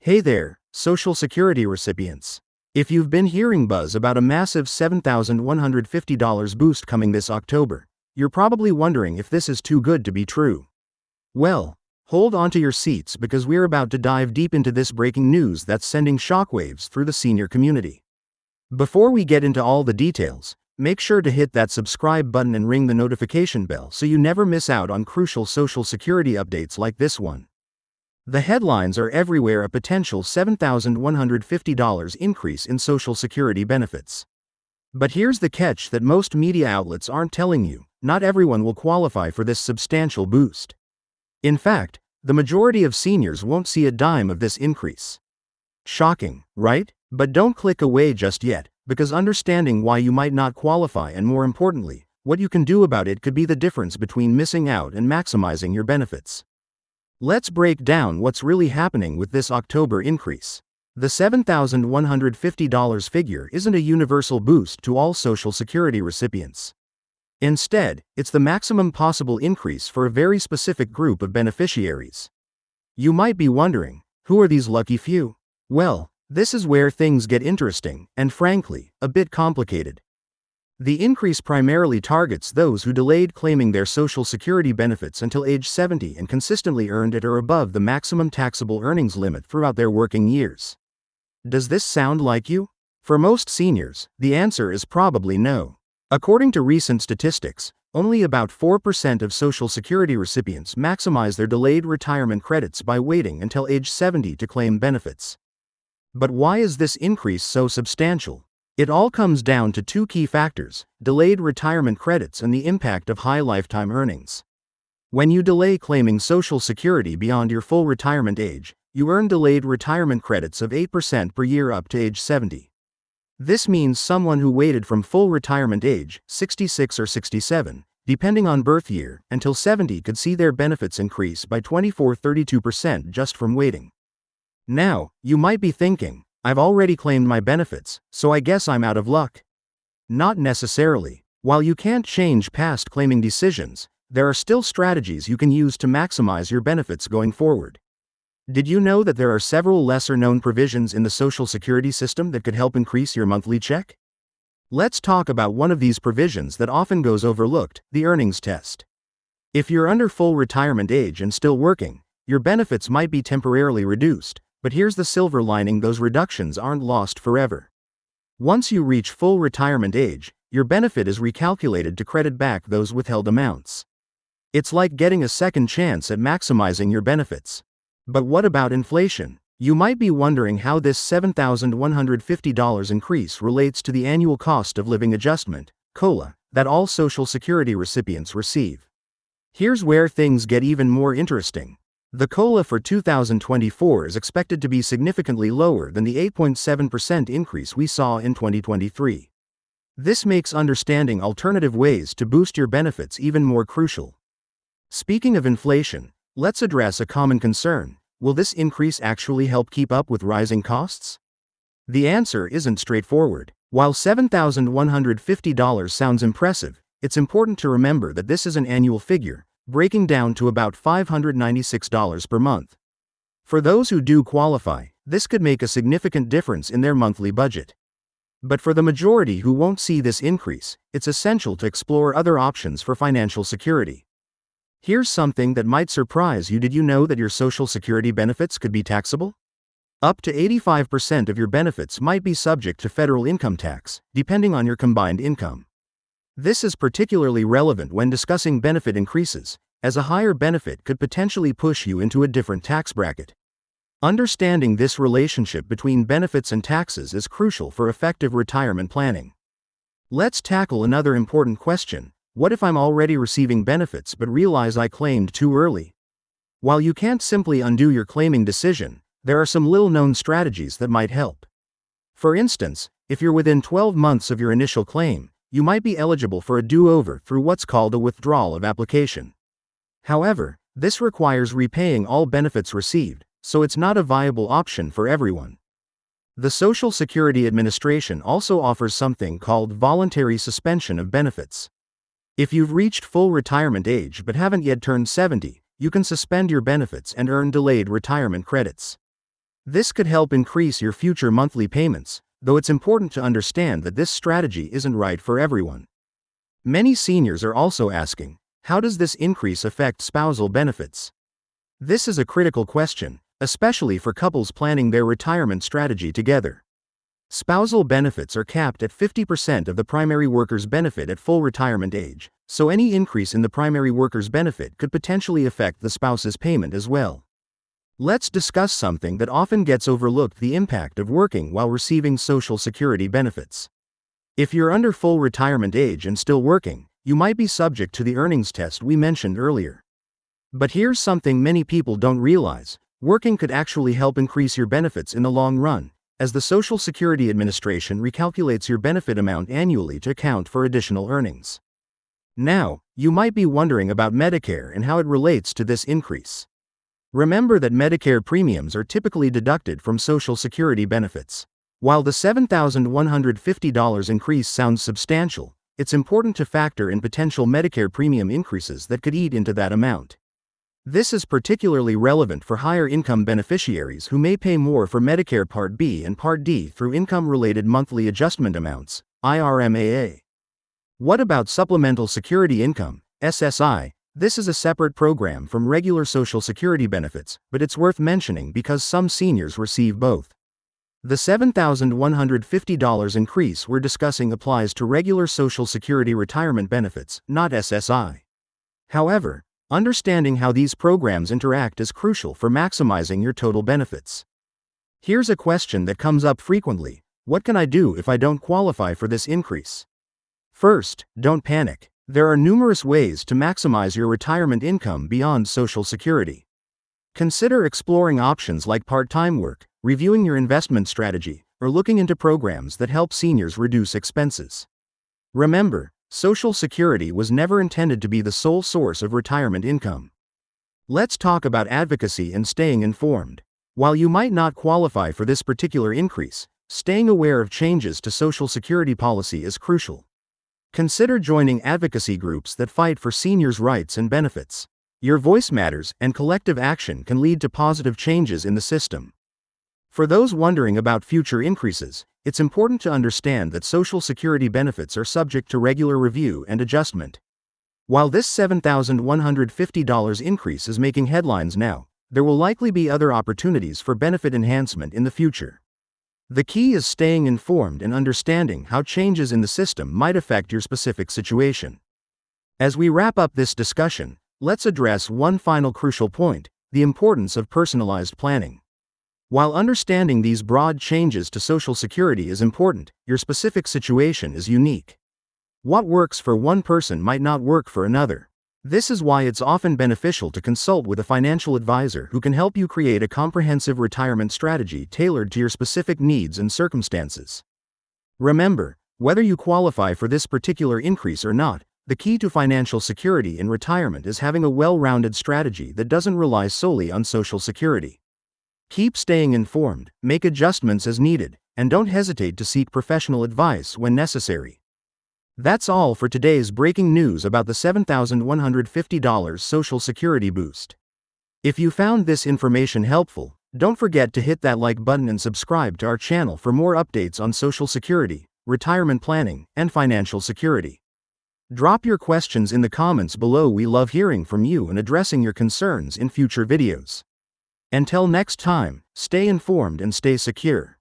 Hey there, Social Security recipients. If you've been hearing buzz about a massive $7,150 boost coming this October, you're probably wondering if this is too good to be true. Well, hold on to your seats because we're about to dive deep into this breaking news that's sending shockwaves through the senior community. Before we get into all the details, make sure to hit that subscribe button and ring the notification bell so you never miss out on crucial Social Security updates like this one. The headlines are everywhere: a potential $7,150 increase in Social Security benefits. But here's the catch that most media outlets aren't telling you: not everyone will qualify for this substantial boost. In fact, the majority of seniors won't see a dime of this increase. Shocking, right? But don't click away just yet, because understanding why you might not qualify and, more importantly, what you can do about it could be the difference between missing out and maximizing your benefits. Let's break down what's really happening with this October increase. The $7,150 figure isn't a universal boost to all Social Security recipients. Instead, it's the maximum possible increase for a very specific group of beneficiaries. You might be wondering, who are these lucky few? Well, this is where things get interesting, and frankly, a bit complicated. The increase primarily targets those who delayed claiming their Social Security benefits until age 70 and consistently earned at or above the maximum taxable earnings limit throughout their working years. Does this sound like you? For most seniors, the answer is probably no. According to recent statistics, only about 4% of Social Security recipients maximize their delayed retirement credits by waiting until age 70 to claim benefits. But why is this increase so substantial? It all comes down to two key factors: delayed retirement credits and the impact of high lifetime earnings. When you delay claiming Social Security beyond your full retirement age, you earn delayed retirement credits of 8% per year up to age 70. This means someone who waited from full retirement age, 66 or 67, depending on birth year, until 70 could see their benefits increase by 24–32% just from waiting. Now, you might be thinking, I've already claimed my benefits, so I guess I'm out of luck. Not necessarily. While you can't change past claiming decisions, there are still strategies you can use to maximize your benefits going forward. Did you know that there are several lesser-known provisions in the Social Security system that could help increase your monthly check? Let's talk about one of these provisions that often goes overlooked: the earnings test. If you're under full retirement age and still working, your benefits might be temporarily reduced. But here's the silver lining: those reductions aren't lost forever. Once you reach full retirement age, your benefit is recalculated to credit back those withheld amounts. It's like getting a second chance at maximizing your benefits. But what about inflation? You might be wondering how this $7,150 increase relates to the annual cost of living adjustment, COLA, that all Social Security recipients receive. Here's where things get even more interesting. The COLA for 2024 is expected to be significantly lower than the 8.7% increase we saw in 2023. This makes understanding alternative ways to boost your benefits even more crucial. Speaking of inflation, let's address a common concern: will this increase actually help keep up with rising costs? The answer isn't straightforward. While $7,150 sounds impressive, it's important to remember that this is an annual figure, breaking down to about $596 per month. For those who do qualify, this could make a significant difference in their monthly budget. But for the majority who won't see this increase, it's essential to explore other options for financial security. Here's something that might surprise you: did you know that your Social Security benefits could be taxable? Up to 85% of your benefits might be subject to federal income tax, depending on your combined income. This is particularly relevant when discussing benefit increases, as a higher benefit could potentially push you into a different tax bracket. Understanding this relationship between benefits and taxes is crucial for effective retirement planning. Let's tackle another important question: what if I'm already receiving benefits but realize I claimed too early? While you can't simply undo your claiming decision, there are some little-known strategies that might help. For instance, if you're within 12 months of your initial claim, you might be eligible for a do-over through what's called a withdrawal of application. However, this requires repaying all benefits received, so it's not a viable option for everyone. The Social Security Administration also offers something called voluntary suspension of benefits. If you've reached full retirement age but haven't yet turned 70, you can suspend your benefits and earn delayed retirement credits. This could help increase your future monthly payments, though it's important to understand that this strategy isn't right for everyone. Many seniors are also asking, how does this increase affect spousal benefits? This is a critical question, especially for couples planning their retirement strategy together. Spousal benefits are capped at 50% of the primary worker's benefit at full retirement age, so any increase in the primary worker's benefit could potentially affect the spouse's payment as well. Let's discuss something that often gets overlooked: the impact of working while receiving Social Security benefits. If you're under full retirement age and still working, you might be subject to the earnings test we mentioned earlier. But here's something many people don't realize: working could actually help increase your benefits in the long run, as the Social Security Administration recalculates your benefit amount annually to account for additional earnings. Now, you might be wondering about Medicare and how it relates to this increase. Remember that Medicare premiums are typically deducted from Social Security benefits. While the $7,150 increase sounds substantial, it's important to factor in potential Medicare premium increases that could eat into that amount. This is particularly relevant for higher income beneficiaries who may pay more for Medicare Part B and Part D through income-related monthly adjustment amounts, IRMAA. What about Supplemental Security Income, SSI? This is a separate program from regular Social Security benefits, but it's worth mentioning because some seniors receive both. The $7,150 increase we're discussing applies to regular Social Security retirement benefits, not SSI. However, understanding how these programs interact is crucial for maximizing your total benefits. Here's a question that comes up frequently: what can I do if I don't qualify for this increase? First, don't panic. There are numerous ways to maximize your retirement income beyond Social Security. Consider exploring options like part-time work, reviewing your investment strategy, or looking into programs that help seniors reduce expenses. Remember, Social Security was never intended to be the sole source of retirement income. Let's talk about advocacy and staying informed. While you might not qualify for this particular increase, staying aware of changes to Social Security policy is crucial. Consider joining advocacy groups that fight for seniors' rights and benefits. Your voice matters, and collective action can lead to positive changes in the system. For those wondering about future increases, it's important to understand that Social Security benefits are subject to regular review and adjustment. While this $7,150 increase is making headlines now, there will likely be other opportunities for benefit enhancement in the future. The key is staying informed and understanding how changes in the system might affect your specific situation. As we wrap up this discussion, let's address one final crucial point: the importance of personalized planning. While understanding these broad changes to Social Security is important, your specific situation is unique. What works for one person might not work for another. This is why it's often beneficial to consult with a financial advisor who can help you create a comprehensive retirement strategy tailored to your specific needs and circumstances. Remember, whether you qualify for this particular increase or not, the key to financial security in retirement is having a well-rounded strategy that doesn't rely solely on Social Security. Keep staying informed, make adjustments as needed, and don't hesitate to seek professional advice when necessary. That's all for today's breaking news about the $7,150 Social Security boost. If you found this information helpful, don't forget to hit that like button and subscribe to our channel for more updates on Social Security, retirement planning, and financial security. Drop your questions in the comments below. We love hearing from you and addressing your concerns in future videos. Until next time, stay informed and stay secure.